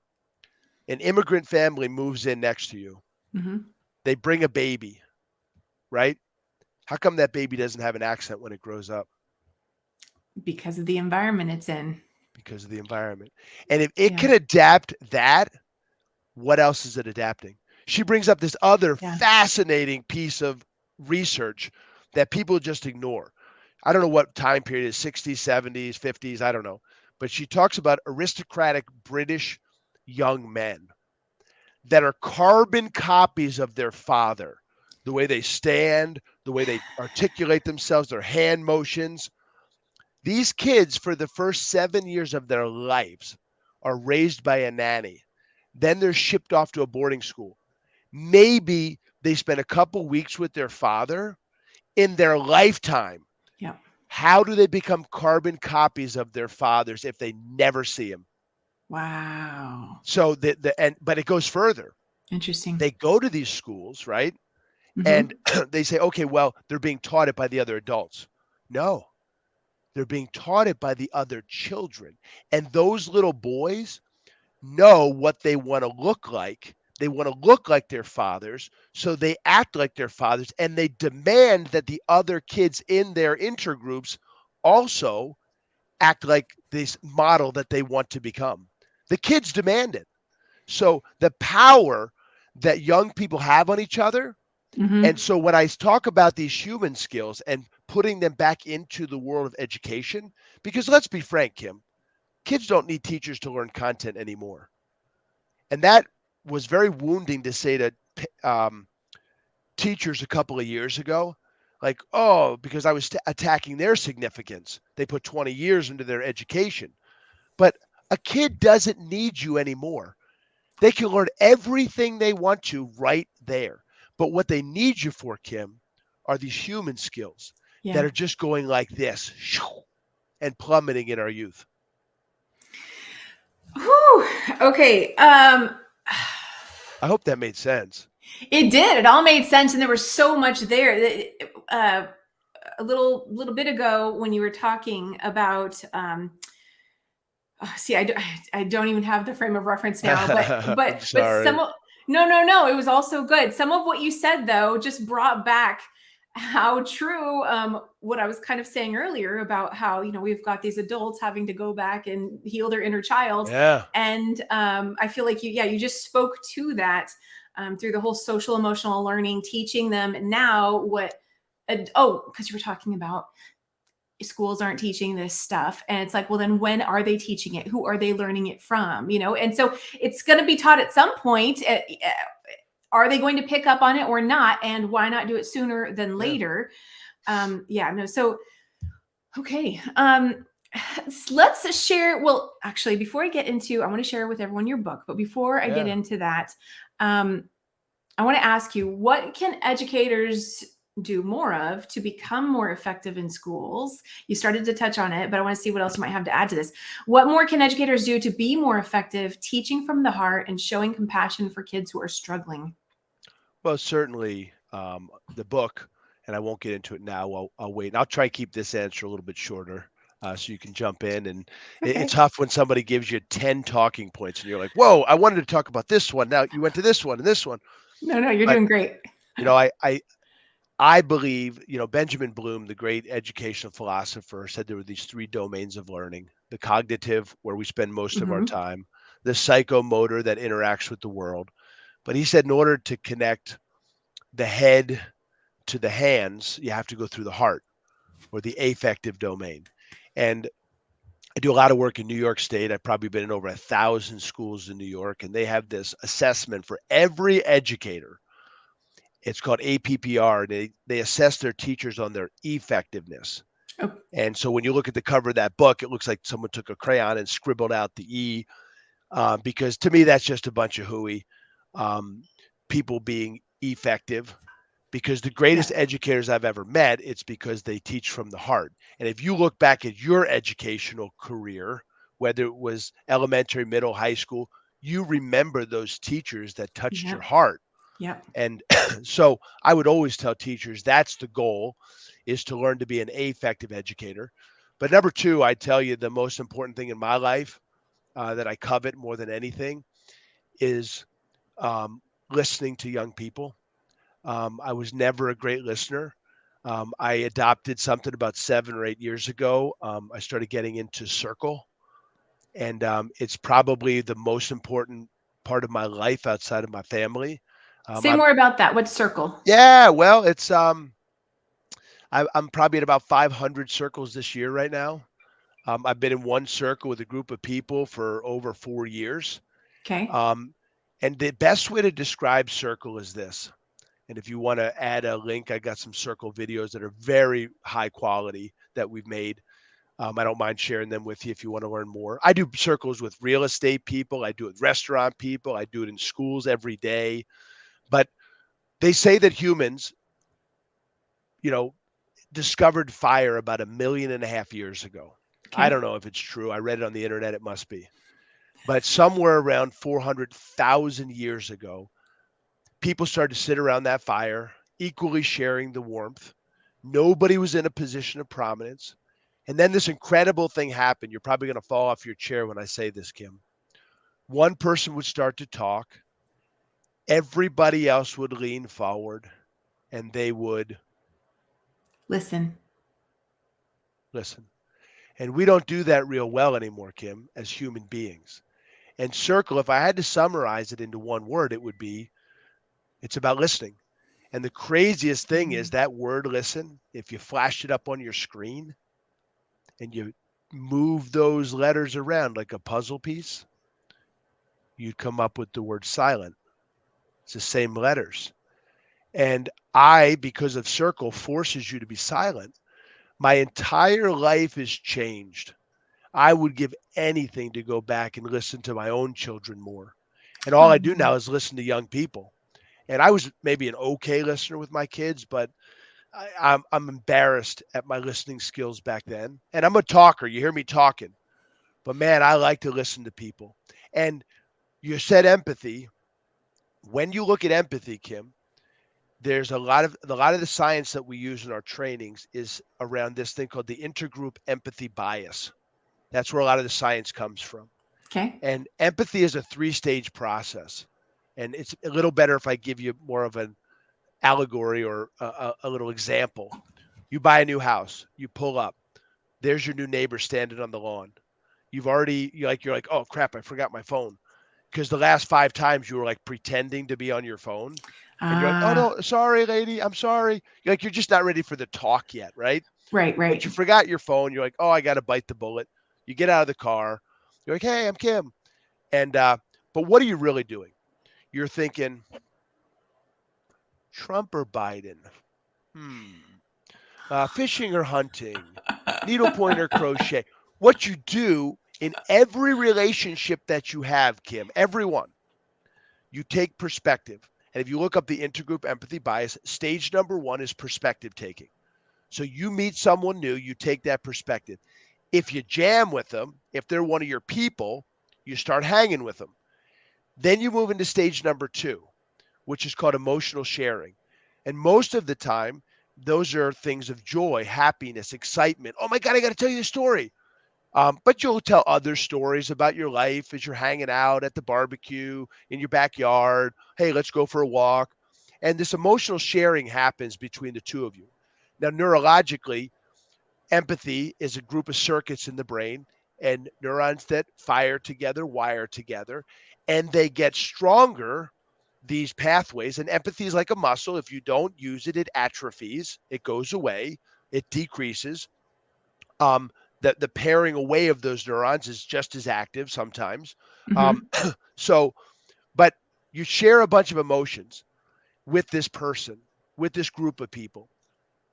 An immigrant family moves in next to you. Mm-hmm. They bring a baby, right? How come that baby doesn't have an accent when it grows up? Because of the environment it's in. Because of the environment. And if it Yeah. can adapt that, what else is it adapting? She brings up this other Yeah. fascinating piece of research that people just ignore. I don't know what time period it is, 60s, 70s, 50s, I don't know. But she talks about aristocratic British young men that are carbon copies of their father. The way they stand, the way they articulate themselves, their hand motions. These kids, for the first 7 years of their lives, are raised by a nanny. Then they're shipped off to a boarding school. Maybe they spend a couple weeks with their father in their lifetime. Yeah. How do they become carbon copies of their fathers if they never see him? Wow. So but it goes further. Interesting. They go to these schools, right? And Mm-hmm. they say, okay, well, they're being taught it by the other adults. No, they're being taught it by the other children. And those little boys know what they want to look like. They want to look like their fathers, so they act like their fathers, and they demand that the other kids in their intergroups also act like this model that they want to become. The kids demand it. So the power that young people have on each other. And Hmm. so when I talk about these human skills and putting them back into the world of education, because let's be frank, Kim, kids don't need teachers to learn content anymore. And that was very wounding to say to um, teachers a couple of years ago. Like, oh, because I was attacking their significance. They put 20 years into their education. But a kid doesn't need you anymore. They can learn everything they want to right there. But what they need you for, Kim, are these human skills that Yeah. are just going like this and plummeting in our youth. Whew. Okay. I hope that made sense. It did. It all made sense, and there was so much there. A little bit ago, when you were talking about, see, I don't even have the frame of reference now, I'm but some sorry. of, no, it was also good. Some of what you said though just brought back how true, what I was kind of saying earlier about how, we've got these adults having to go back and heal their inner child. Yeah. And I feel like you just spoke to that, through the whole social emotional learning, teaching them now what, because you were talking about schools aren't teaching this stuff, and it's like, well, then when are they teaching it? Who are they learning it from? And so it's going to be taught at some point. Are they going to pick up on it or not, and why not do it sooner than Yeah. later? Yeah, no. So okay, let's share. Well, actually, before I get into, I want to share with everyone your book, but before I get Yeah. into that, um, I want to ask you, what can educators do more of to become more effective in schools? You started to touch on it, but I want to see what else you might have to add to this. What more can educators do to be more effective teaching from the heart and showing compassion for kids who are struggling? Well, certainly the book, and I won't get into it now. I'll wait. And I'll try and keep this answer a little bit shorter so you can jump in. And it's Okay. tough when somebody gives you 10 talking points and you're like, whoa, I wanted to talk about this one. Now you went to this one and this one. No, you're But, doing great. you know, I believe, Benjamin Bloom, the great educational philosopher, said there were these three domains of learning: the cognitive, where we spend most of our Hmm. time, the psychomotor that interacts with the world. But he said in order to connect the head to the hands, you have to go through the heart or the affective domain. And I do a lot of work in New York State. I've probably been in over 1,000 schools in New York, and they have this assessment for every educator. It's called APPR. They assess their teachers on their effectiveness. Oh, And so when you look at the cover of that book, it looks like someone took a crayon and scribbled out the E, because to me, that's just a bunch of hooey. People being effective, because the yeah. greatest educators I've ever met, it's because they teach from the heart. And if you look back at your educational career, whether it was elementary, middle, high school, you remember those teachers that touched your Yep. heart. Yep. And so I would always tell teachers that's the goal, is to learn to be an effective educator. But number two, I tell you the most important thing in my life that I covet more than anything is listening to young people. I was never a great listener. I adopted something about 7 or 8 years ago. I started getting into circle, and it's probably the most important part of my life outside of my family. Say I'm more about that. What's circle? Yeah, well, it's I'm probably at about 500 circles this year right now. I've been in one circle with a group of people for over 4 years. Okay. Um, and the best way to describe circle is this. And if you want to add a link, I got some circle videos that are very high quality that we've made. I don't mind sharing them with you if you want to learn more. I do circles with real estate people. I do it with restaurant people. I do it in schools every day. But they say that humans, you know, discovered fire about 1.5 million years ago. I Okay. don't know if it's true. I read it on the internet. It must be. But somewhere around 400,000 years ago, people started to sit around that fire, equally sharing the warmth. Nobody was in a position of prominence. And then this incredible thing happened. You're probably going to fall off your chair when I say this, Kim. One person would start to talk, everybody else would lean forward, and they would Listen. listen. And we don't do that real well anymore, Kim, as human beings. And circle, if I had to summarize it into one word, it would be it's about listening. And the craziest thing is Mm. that word listen, if you flash it up on your screen and you move those letters around like a puzzle piece, you'd come up with the word silent. It's the same letters. And I, because of circle, forces you to be silent. My entire life is changed. I would give anything to go back and listen to my own children more. And all I do Oh, now is listen to young people. And I was maybe an okay listener with my kids, but I'm embarrassed at my listening skills back then. And I'm a talker. You hear me talking, but man, I like to listen to people. And you said empathy. When you look at empathy, Kim, there's a lot of the science that we use in our trainings is around this thing called the intergroup empathy bias. That's where a lot of the science comes from. okay. And empathy is a three-stage process. And it's a little better if I give you more of an allegory or a little example. You buy a new house, you pull up, there's your new neighbor standing on the lawn. You're like, oh crap, I forgot my phone. Because the last 5 times you were like pretending to be on your phone. And you're like, oh Ah, no, sorry, lady, I'm sorry. You're just not ready for the talk yet, right? right, But right. you forgot your phone. You're like, oh, I got to bite the bullet. You get out of the car. You're like, hey, I'm Kim. And but what are you really doing? You're thinking Trump or Biden? Hmm. Fishing or hunting? Needlepoint or crochet? What you do in every relationship that you have, Kim, everyone, you take perspective. And if you look up the intergroup empathy bias, stage number one is perspective taking. So you meet someone new, you take that perspective. If you jam with them, if they're one of your people, you start hanging with them. Then you move into stage number two, which is called emotional sharing. And most of the time, those are things of joy, happiness, excitement. Oh my God, I got to tell you a story. But you'll tell other stories about your life as you're hanging out at the barbecue in your backyard. Hey, let's go for a walk. And this emotional sharing happens between the two of you. Now, neurologically, empathy is a group of circuits in the brain and neurons that fire together, wire together, and they get stronger, these pathways. And empathy is like a muscle. If you don't use it, it atrophies, it goes away, it decreases. Um, the pairing away of those neurons is just as active sometimes. Um, Mm-hmm. so, but you share a bunch of emotions with this person, with this group of people.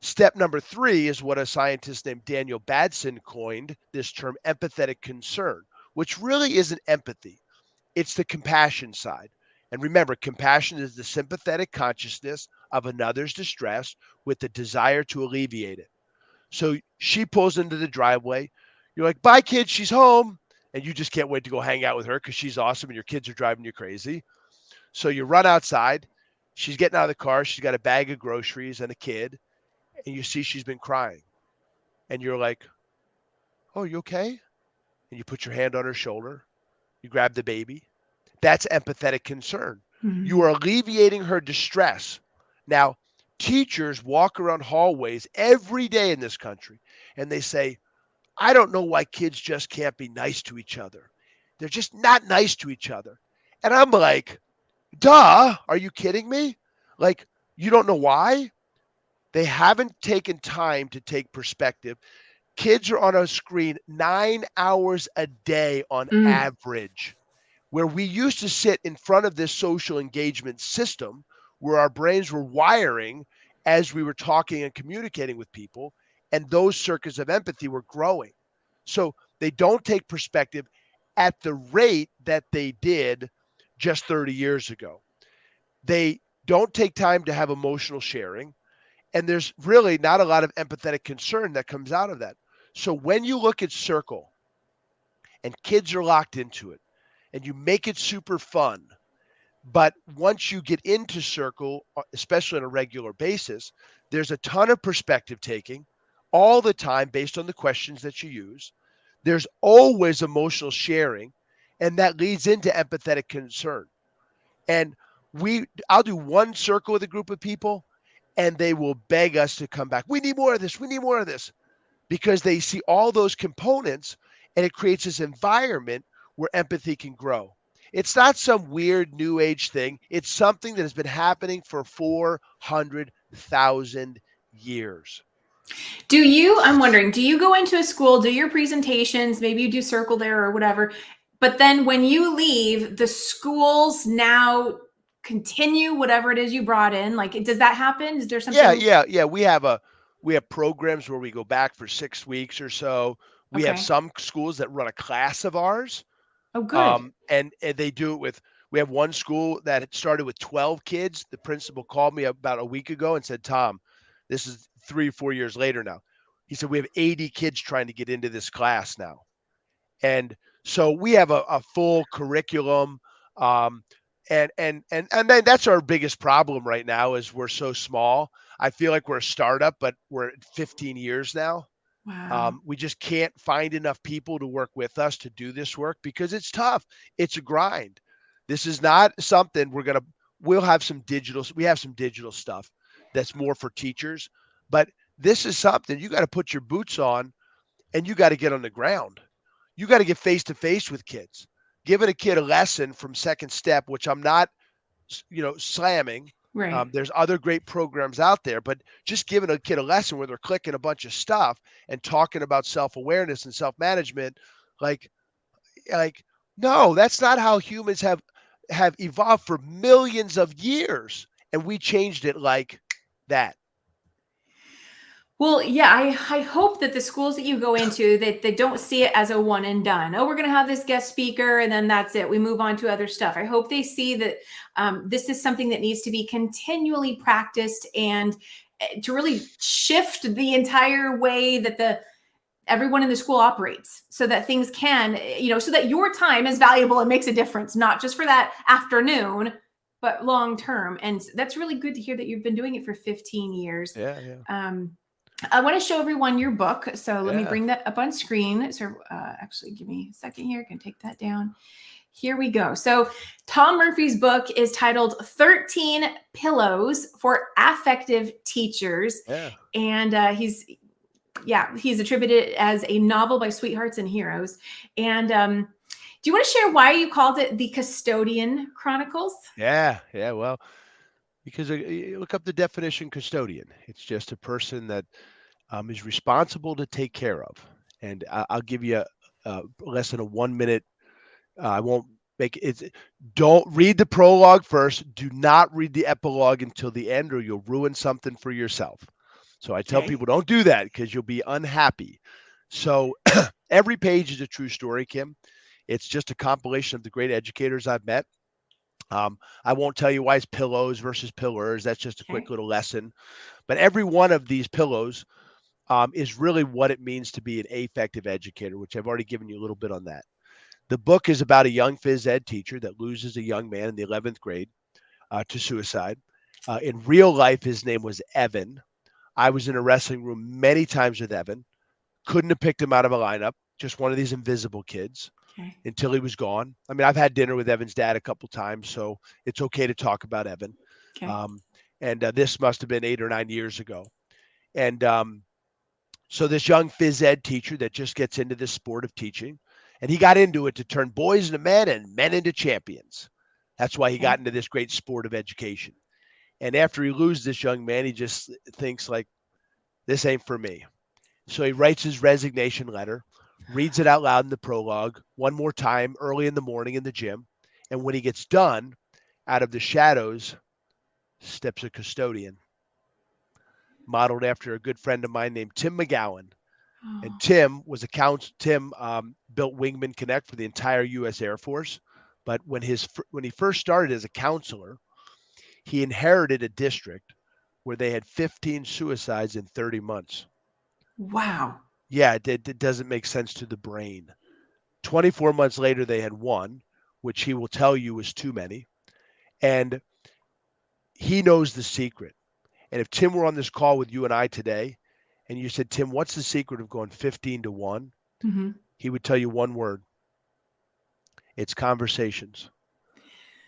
Step number three is what a scientist named Daniel Badson coined this term empathetic concern, which really isn't empathy. It's the compassion side. And remember, compassion is the sympathetic consciousness of another's distress with the desire to alleviate it. So she pulls into the driveway. You're like, bye, kid, she's home. And you just can't wait to go hang out with her because she's awesome and your kids are driving you crazy. So you run outside. She's getting out of the car. She's got a bag of groceries and a kid. And you see she's been crying. And you're like, oh, you okay? And you put your hand on her shoulder. You grab the baby. That's empathetic concern. You Mm-hmm. are alleviating her distress. Now, teachers walk around hallways every day in this country and they say, I don't know why kids just can't be nice to each other. They're just not nice to each other. And I'm like, duh, are you kidding me? Like, you don't know why? They haven't taken time to take perspective. Kids are on a screen 9 hours a day on Mm. average, where we used to sit in front of this social engagement system where our brains were wiring as we were talking and communicating with people, and those circuits of empathy were growing. So they don't take perspective at the rate that they did just 30 years ago. They don't take time to have emotional sharing, and there's really not a lot of empathetic concern that comes out of that. So when you look at Circle and kids are locked into it and you make it super fun, but once you get into Circle, especially on a regular basis, there's a ton of perspective taking all the time based on the questions that you use. There's always emotional sharing. And that leads into empathetic concern. And I'll do one circle with a group of people and they will beg us to come back. We need more of this. We need more of this, because they see all those components, and it creates this environment where empathy can grow. It's not some weird new age thing. It's something that has been happening for 400,000 years. I'm wondering, do you go into a school, do your presentations, maybe you do circle there or whatever, but then when you leave, the schools now continue whatever it is you brought in? Like, does that happen? Is there Yeah, something? yeah, yeah. We have programs where we go back for 6 weeks or so. We have Okay. some schools that run a class of ours. Oh, good. And they do it with. We have one school that had started with 12 kids. The principal called me about a week ago and said, "Tom, this is 3 or 4 years later now." He said, "We have 80 kids trying to get into this class now." And so we have a full curriculum. Um, and then that's our biggest problem right now is we're so small. I feel like we're a startup, but we're at 15 years now. Wow. We just can't find enough people to work with us to do this work because it's tough. It's a grind. This is not something we'll have some digital, we have some digital stuff that's more for teachers, but this is something you got to put your boots on and you got to get on the ground. You got to get face to face with kids. Giving a kid a lesson from Second Step, which I'm not, slamming. Right. There's other great programs out there, but just giving a kid a lesson where they're clicking a bunch of stuff and talking about self-awareness and self-management, like, like, no, that's not how humans have evolved for millions of years, and we changed it like that. Well, yeah, I hope that the schools that you go into that they don't see it as a one and done. Oh, we're going to have this guest speaker and then that's it. We move on to other stuff. I hope they see that this is something that needs to be continually practiced and to really shift the entire way that the everyone in the school operates so that things can, so that your time is valuable and makes a difference, not just for that afternoon, but long term. And that's really good to hear that you've been doing it for 15 years. Yeah, yeah, Um, I want to show everyone your book. So let me yeah, bring that up on screen. So actually, give me a second here. I can take that down. Here we go. So Tom Murphy's book is titled 13 Pillows for Affective Teachers. yeah. And he's attributed as a novel by Sweethearts and Heroes. And do you want to share why you called it The Custodian Chronicles? Yeah, yeah. Well, because you look up the definition custodian. It's just a person that is responsible to take care of. And I'll give you less than a 1 minute. I won't make it. Don't read the prologue first. Do not read the epilogue until the end, or you'll ruin something for yourself. So I tell Okay. people don't do that because you'll be unhappy. So every page is a true story, Kim. It's just a compilation of the great educators I've met. I won't tell you why it's pillows versus pillars. That's just a quick Okay. little lesson. But every one of these pillows is really what it means to be an effective educator, which I've already given you a little bit on that. The book is about a young phys ed teacher that loses a young man in the 11th grade to suicide. In real life, his name was Evan. I was in a wrestling room many times with Evan. Couldn't have picked him out of a lineup. Just one of these invisible kids Okay. until he was gone. I mean, I've had dinner with Evan's dad a couple times, so it's okay to talk about Evan. Okay. Um, and this must have been 8 or 9 years ago. And so this young phys ed teacher that just gets into this sport of teaching, and he got into it to turn boys into men and men into champions. That's why he got Okay. into this great sport of education. And after he loses this young man, he just thinks like, this ain't for me. So he writes his resignation letter, reads it out loud in the prologue one more time early in the morning in the gym. And when he gets done, out of the shadows steps a custodian, modeled after a good friend of mine named Tim McGowan. And Oh, Tim built Wingman Connect for the entire U.S. Air Force. But when he first started as a counselor, he inherited a district where they had 15 suicides in 30 months. wow. Yeah, it doesn't make sense to the brain. 24 months later, they had one, which he will tell you was too many. And he knows the secret. And if Tim were on this call with you and I today, and you said, Tim, what's the secret of going 15 to 1? Hmm. He would tell you one word: It's conversations.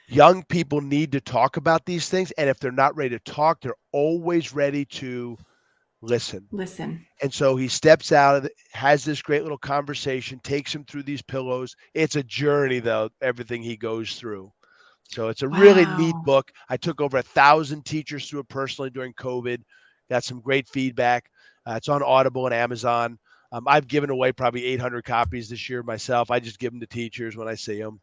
Young people need to talk about these things. And if they're not ready to talk, they're always ready to listen. Listen. And so he steps out, has this great little conversation, takes him through these pillows. It's a journey, though, everything he goes through. So it's a really neat Wow. book. I took over 1,000 teachers through it personally during COVID. Got some great feedback. It's on Audible and Amazon. I've given away probably 800 copies this year myself. I just give them to teachers when I see them,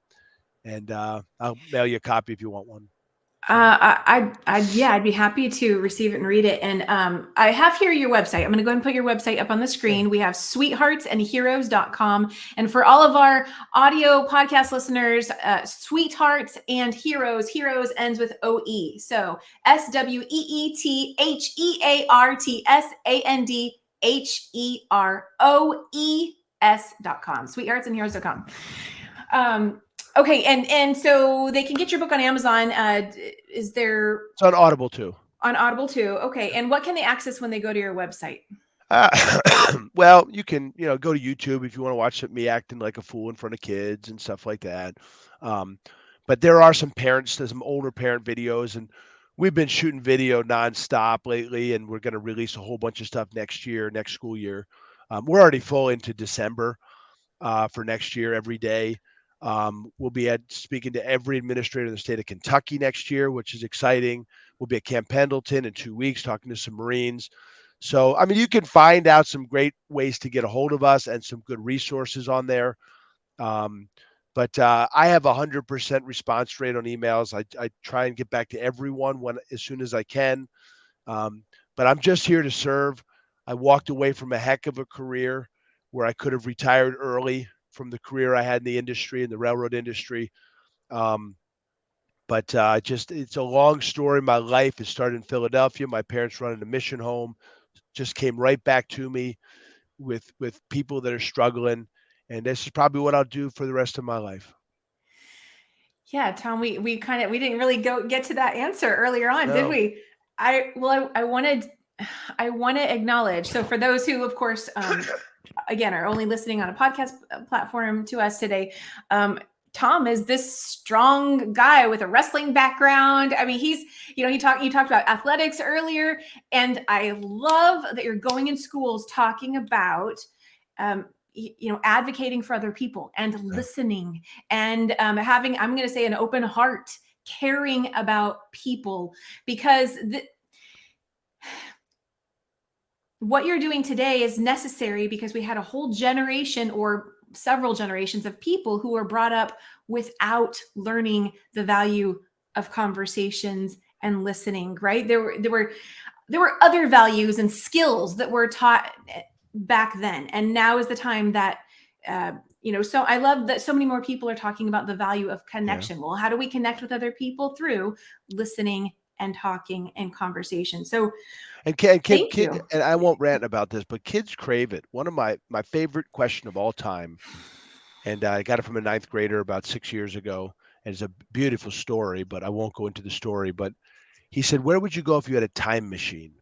and I'll mail you a copy if you want one. So Yeah, I'd be happy to receive it and read it. And I have here your website. I'm going to go ahead and put your website up on the yeah, screen. We have sweetheartsandheroes.com. And for all of our audio podcast listeners, sweethearts and heroes, heroes ends with OE. So SWEETHERTSANDHEROES.com. Sweetheartsandheroes.com. Okay, and so they can get your book on Amazon. Is there it's on Audible too. on Audible too? Okay, and what can they access when they go to your website? Well, you can, go to YouTube if you want to watch me acting like a fool in front of kids and stuff like that. Um, but there are some parents, there's some older parent videos, and we've been shooting video nonstop lately, and we're going to release a whole bunch of stuff next year, next school year. We're already full into December for next year every day. We'll be speaking to every administrator in the state of Kentucky next year, which is exciting. We'll be at Camp Pendleton in 2 weeks talking to some Marines. So, I mean, you can find out some great ways to get a hold of us and some good resources on there. Um, but I have 100% response rate on emails. I try and get back to everyone as soon as I can. Um, but I'm just here to serve. I walked away from a heck of a career where I could have retired early from the career I had in the industry, in the railroad industry. Um, but it's a long story. My life has started in Philadelphia. My parents running a mission home, just came right back to me with people that are struggling, and this is probably what I'll do for the rest of my life. Yeah, Tom, we didn't really get to that answer earlier on, did No, we? I wanted I want to acknowledge. So for those who, of course, again, are only listening on a podcast platform to us today, Tom is this strong guy with a wrestling background. I mean, he's, you talked about athletics earlier, and I love that you're going in schools talking about, advocating for other people and yeah, listening and having, I'm going to say, an open heart, caring about people, because what you're doing today is necessary because we had a whole generation or several generations of people who were brought up without learning the value of conversations and listening, right? There were other values and skills that were taught back then, and now is the time that so I love that so many more people are talking about the value of yeah. connection. Well, how do we connect with other people? Through listening and talking and conversation. So And kid, thank kid, you. and I won't rant about this, but kids crave it. One of my favorite question of all time, and I got it from a ninth grader about 6 years ago. And it's a beautiful story, but I won't go into the story. But he said, "Where would you go if you had a time machine?"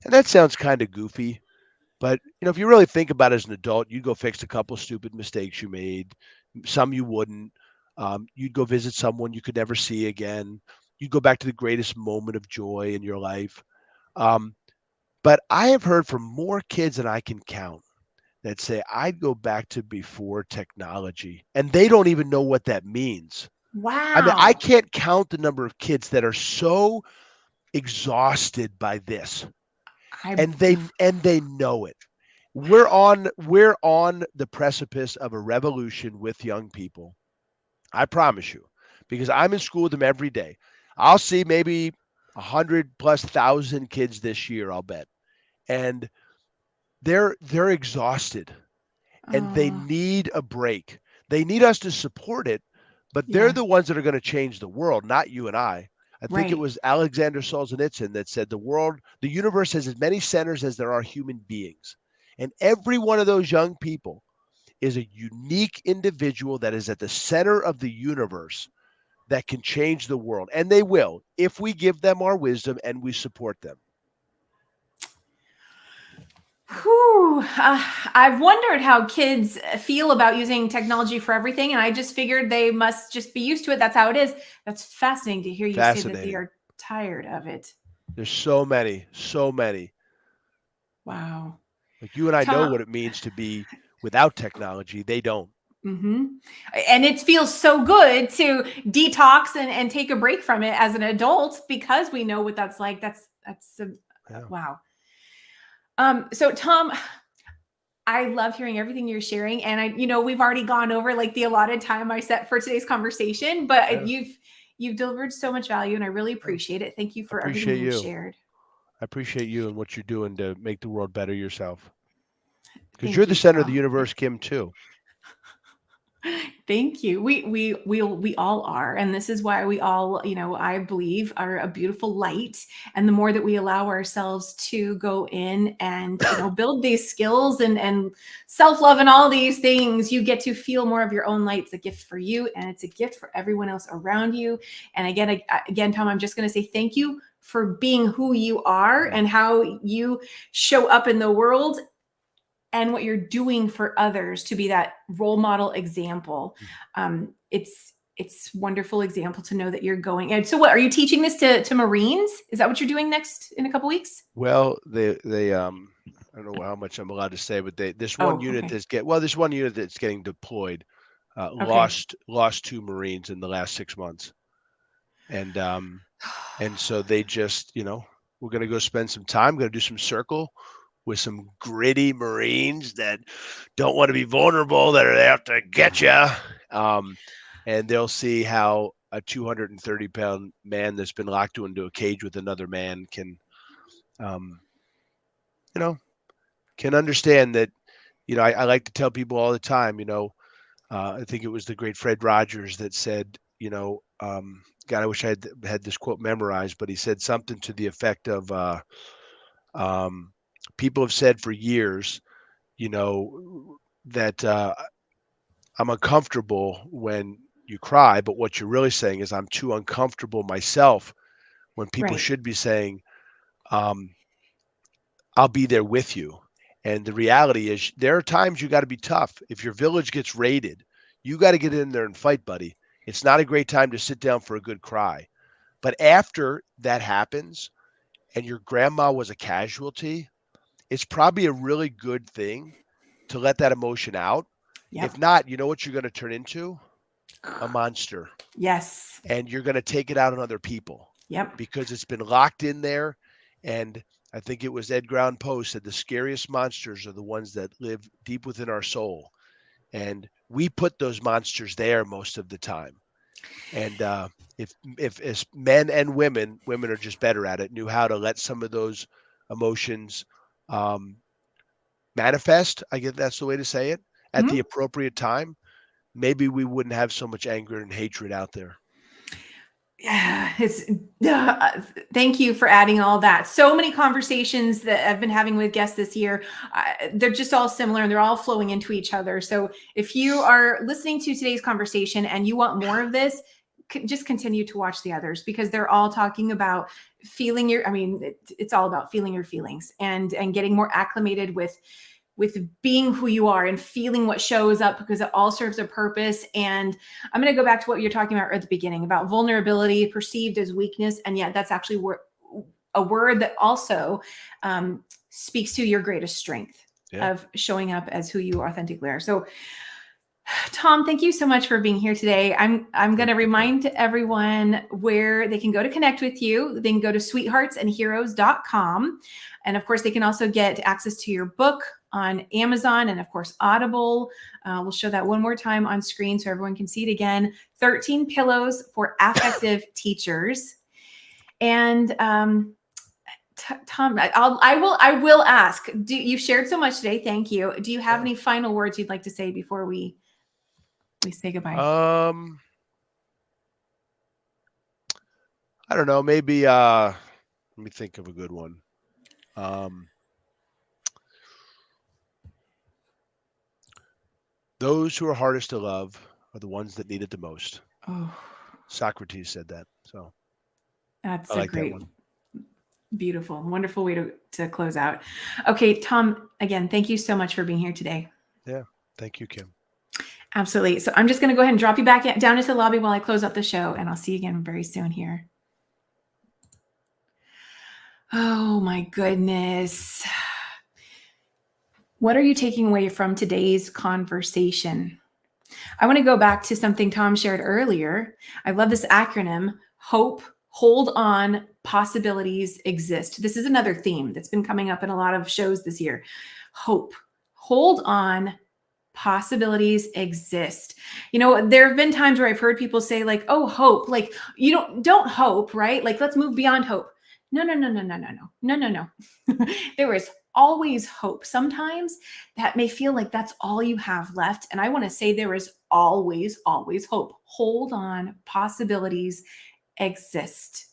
And that sounds kind of goofy, but if you really think about it as an adult, you'd go fix a couple stupid mistakes you made. Some you wouldn't. You'd go visit someone you could never see again. You'd go back to the greatest moment of joy in your life. Um, but I have heard from more kids than I can count that say, I'd go back to before technology. And they don't even know what that means. I mean, I Wow. can't count the number of kids that are so exhausted by this, I and they know it. We're on the precipice of a revolution with young people. I promise you, because I'm in school with them every day. I'll see maybe 100+ thousand kids this year, I'll bet. And they're exhausted and they oh, need a break. They need us to support it, but they're yeah, the ones that are going to change the world, not you and I. I think it right. was Alexander Solzhenitsyn that said the universe has as many centers as there are human beings. And every one of those young people is a unique individual that is at the center of the universe that can change the world. And they will if we give them our wisdom and we support them. Whew. I've wondered how kids feel about using technology for everything, and I just figured they must just be used to it. That's how it is. That's fascinating to hear you say that they Fascinating. are tired of it. There's so many, so many. Wow. Like you and I know Tom, what it means to be without technology. They don't. hmm and it feels so good to detox and take a break from it as an adult because we know what that's like. Yeah. Wow. So Tom, I love hearing everything you're sharing. And we've already gone over like the allotted time I set for today's conversation, but Yeah. you've delivered so much value and I really Oh, appreciate it. Thank you I for everything appreciate you've you. shared. I appreciate you and what you're doing to make the world better yourself. Because you're Thank the you, center of the Tom. universe, Kim, too. Thank you. We all are, and this is why we all, I believe, are a beautiful light. And the more that we allow ourselves to go in and build these skills and self love and all these things, you get to feel more of your own light. It's a gift for you, and it's a gift for everyone else around you. And again, Tom, I'm just going to say thank you for being who you are Mm. and how you show up in the world and what you're doing for others to be that role model example. It's wonderful example to know that you're going. And so, what are you teaching this to Marines? Is that what you're doing next in a couple weeks? Well, they I don't know how much I'm allowed to say, but this one Oh, unit okay, this one unit that's getting deployed okay, lost two Marines in the last 6 months, and so they just we're gonna go spend some time, gonna do some circle with some gritty Marines that don't want to be vulnerable, that are out to get you, and they'll see how a 230-pound man that's been locked into a cage with another man can um, you know can understand that. I like to tell people all the time, I think it was the great Fred Rogers that said, God, I wish I had this quote memorized, but he said something to the effect of, um, people have said for years, that I'm uncomfortable when you cry, but what you're really saying is I'm too uncomfortable myself, when people right, should be saying, um, I'll be there with you. And the reality is, there are times you got to be tough. If your village gets raided, you got to get in there and fight, buddy. It's not a great time to sit down for a good cry. But after that happens and your grandma was a casualty, it's probably a really good thing to let that emotion out. If yep, not, you know what you're going to turn into? A monster. yes, And you're going to take it out on other people yep. because it's been locked in there. And I think it was Edgar Allan Poe said the scariest monsters are the ones that live deep within our soul. And we put those monsters there most of the time. And if as men and women are just better at it, knew how to let some of those emotions um, manifest, I guess that's the way to say it, at the Mhm. appropriate time, maybe we wouldn't have so much anger and hatred out there. Yeah, thank you for adding all that. So many conversations that I've been having with guests this year, they're just all similar and they're all flowing into each other. So if you are listening to today's conversation and you want more of this, just continue to watch the others because they're all talking about feeling your. I mean, it's all about feeling your feelings and getting more acclimated with being who you are and feeling what shows up because it all serves a purpose. And I'm going to go back to what you're talking about at the beginning about vulnerability perceived as weakness. And yet that's actually a word that also speaks to your greatest strength Yeah. of showing up as who you authentically are. So Tom, thank you so much for being here today. I'm going Thank to you, Kim. remind everyone where they can go to connect with you. They can go to sweetheartsandheroes.com. And of course, they can also get access to your book on Amazon and, of course, Audible. We'll show that one more time on screen so everyone can see it again. 13 Pillows for Affective Teachers. And Tom, I will ask. You shared so much today? Thank you. Do you have Yeah. any final words you'd like to say before we say goodbye? Um, I don't know. Maybe let me think of a good one. Um, those who are hardest to love are the ones that need it the most. Oh, Socrates said that. So I that's a like that great. one. Beautiful. Wonderful way to close out. Okay, Tom, again, thank you so much for being here today. Yeah. Thank you, Kim. Absolutely. So I'm just going to go ahead and drop you back down into the lobby while I close up the show, and I'll see you again very soon here. Oh my goodness. What are you taking away from today's conversation? I want to go back to something Tom shared earlier. I love this acronym, HOPE, hold on, possibilities exist. This is another theme that's been coming up in a lot of shows this year. HOPE, hold on, possibilities exist. You know, there have been times where I've heard people say like, oh, hope, like you don't hope, right? Like, let's move beyond hope. No. There is always hope. Sometimes that may feel like that's all you have left. And I want to say there is always, always hope. Hold on, possibilities exist.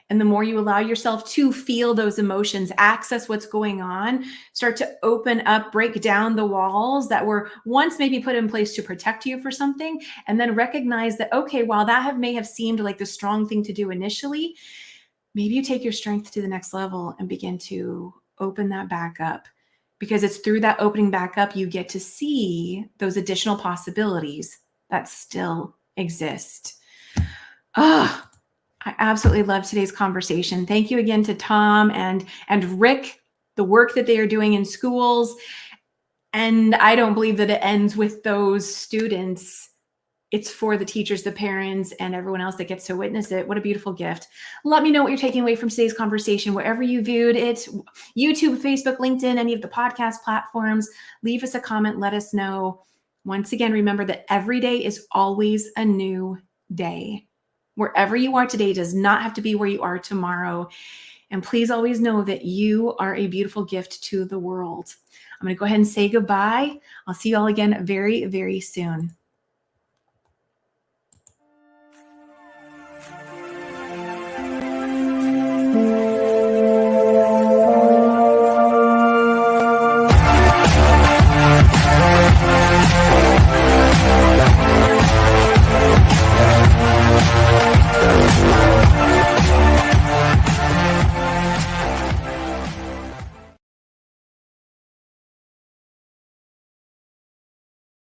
And the more you allow yourself to feel those emotions, access what's going on, start to open up, break down the walls that were once maybe put in place to protect you for something, and then recognize that, okay, while that may have seemed like the strong thing to do initially, maybe you take your strength to the next level and begin to open that back up. Because it's through that opening back up, you get to see those additional possibilities that still exist. I absolutely love today's conversation. Thank you again to Tom and Rick, the work that they are doing in schools. And I don't believe that it ends with those students. It's for the teachers, the parents, and everyone else that gets to witness it. What a beautiful gift. Let me know what you're taking away from today's conversation, wherever you viewed it, YouTube, Facebook, LinkedIn, any of the podcast platforms. Leave us a comment. Let us know. Once again, remember that every day is always a new day. Wherever you are today does not have to be where you are tomorrow. And please always know that you are a beautiful gift to the world. I'm going to go ahead and say goodbye. I'll see you all again very, very soon.